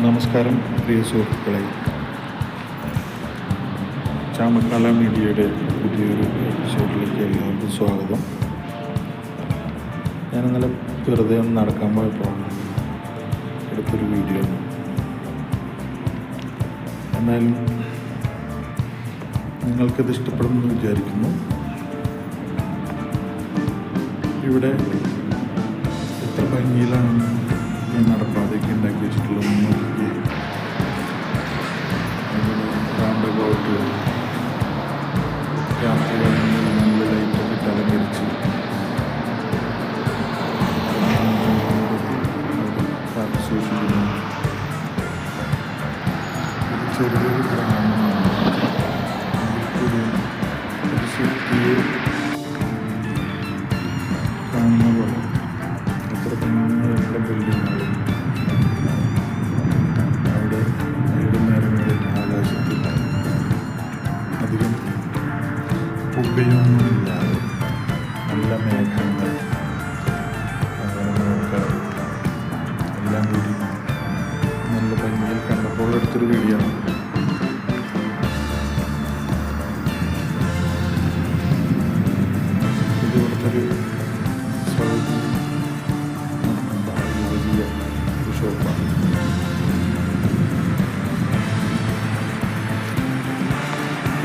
നമസ്കാരം പ്രിയ സുഹൃത്തുക്കളെ, ചാമക്കാല മീഡിയയുടെ പുതിയൊരു എപ്പിസോഡിലേക്ക് എല്ലാവർക്കും സ്വാഗതം. ഞാൻ ഇന്നലെ വെറുതെ ഒന്ന് നടക്കാൻ പോയപ്പോൾ എടുത്തൊരു വീഡിയോ. എന്നാലും നിങ്ങൾക്കിത് ഇഷ്ടപ്പെടുമെന്ന് വിചാരിക്കുന്നു. ഇവിടെ എത്ര ഭംഗിയിലാണ് ഈ നടപ്പാതയൊക്കെ ഉണ്ടാക്കി വെച്ചിട്ടുള്ളതെന്ന് നോക്കി. റൗണ്ട് അബൌട്ട് യാത്രകളിൽ നല്ല ലൈറ്റൊക്കെ ഇട്ട് അലങ്കരിച്ച് കാത്തു സൂക്ഷിക്കുന്നു. ചെറിയൊരു ഗ്രാമമാണ്. ഒരു സിറ്റിയെ കാണുന്ന പോലെ എത്ര ഭംഗിയുള്ള ബിൽഡിങ്ങുകളും അവിടെ വൈകുന്നേരങ്ങളിൽ ആകാശത്തിൽ അധികം പുകയൊന്നുമില്ലാതെ നല്ല മേഘങ്ങൾ എല്ലാം കൂടി നല്ല ഭംഗിയിൽ കണ്ടപ്പോൾ എടുത്തൊരു വീഡിയോ. ഇത് ഇവിടുത്തെ വലിയ ഒരു ഷോപ്പാണ്.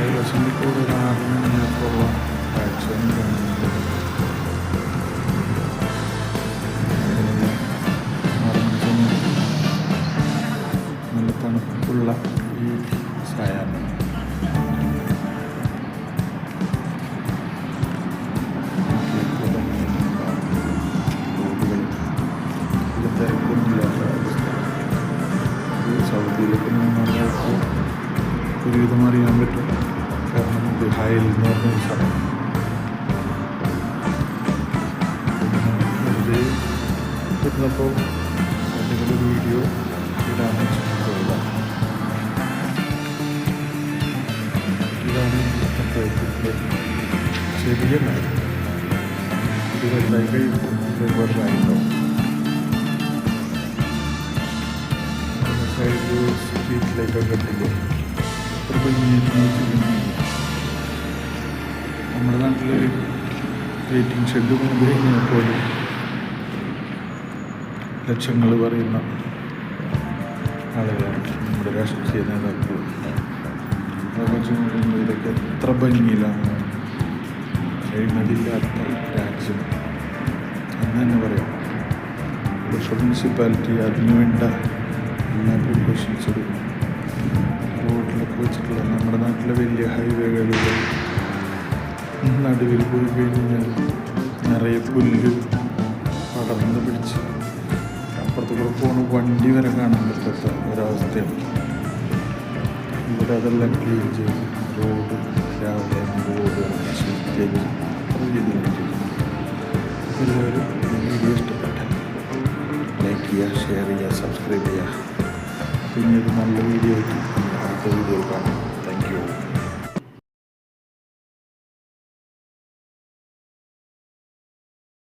ഏകദേശം കൂടെ ഒരു 6 മണിക്കൂറുള്ള കാഴ്ചയും കാണുന്നുണ്ട്. 6 മണിക്ക് നല്ല തണുപ്പുള്ള ഈ സായാഹ്നം തിരക്കൊന്നുമില്ലാത്ത അവസ്ഥ. സൗദിയിലൊക്കെ നമ്മൾക്ക് ഒരുവിധം അറിയാൻ പറ്റും. കാരണം ദുഹായിൽ എന്ന് പറഞ്ഞൊരു സ്ഥലം വെറുതെ ഇരുന്നപ്പോൾ എന്തെങ്കിലും ഒരു വീഡിയോ ഇടാന്ന് വെച്ചിട്ടുള്ള ഇതാണ് അദ്ദേഹത്തിൻ്റെ ചെറിയ കാര്യം. ഇത് വലുതായി കഴിയുമ്പോൾ ഒരുപാട് കാര്യമുണ്ടാവും. സൈഡിൽ സ്ട്രീറ്റ് ലൈറ്റൊക്കെ ഇട്ടില്ലേ, ഒരു നമ്മുടെ നാട്ടിലൊരു വെയിറ്റിംഗ് ഷെഡ് മുൻപ് കഴിഞ്ഞാൽ പോലും ലക്ഷങ്ങൾ പറയുന്ന ആളുകളാണ് നമ്മുടെ രാഷ്ട്രീയ നേതാക്കൾ. അതൊക്കെ നോക്കുമ്പോൾ ഇതൊക്കെ എത്ര ഭംഗിയിലാണ്. കഴിയുന്നതില്ലാത്ത രാജ്യം എന്ന് തന്നെ പറയാം. ഇവിടുത്തെ മുനിസിപ്പാലിറ്റി അതിനുവേണ്ട എല്ലാ പ്രിക്കോഷൻസും റോഡിലൊക്കെ വെച്ചിട്ടുള്ള നമ്മുടെ നാട്ടിലെ വലിയ ഹൈവേകളിൽ നടുവിൽ പോയി കഴിഞ്ഞാൽ നിറയെ പുല്ല് പടർന്ന് പിടിച്ച് അപ്പുറത്ത് കൂടെ പോകുന്ന വണ്ടി വരെ കാണാൻ പറ്റാത്ത ഒരവസ്ഥയാണ്. ഇവിടെ അതെല്ലാം ക്ലീൻ ചെയ്ത് റോഡ് രാവിലെ റോഡ് ശുദ്ധിയായി രീതിയിലാണ് ചെയ്യുന്നത്. എല്ലാവരും വീഡിയോ ഇഷ്ടപ്പെട്ടാൽ ലൈക്ക് ചെയ്യുക, ഷെയർ ചെയ്യുക, സബ്സ്ക്രൈബ് ചെയ്യുക. പിന്നീട് നല്ല വീഡിയോ ആയിട്ട് അടുത്ത വീഡിയോ കാണാം.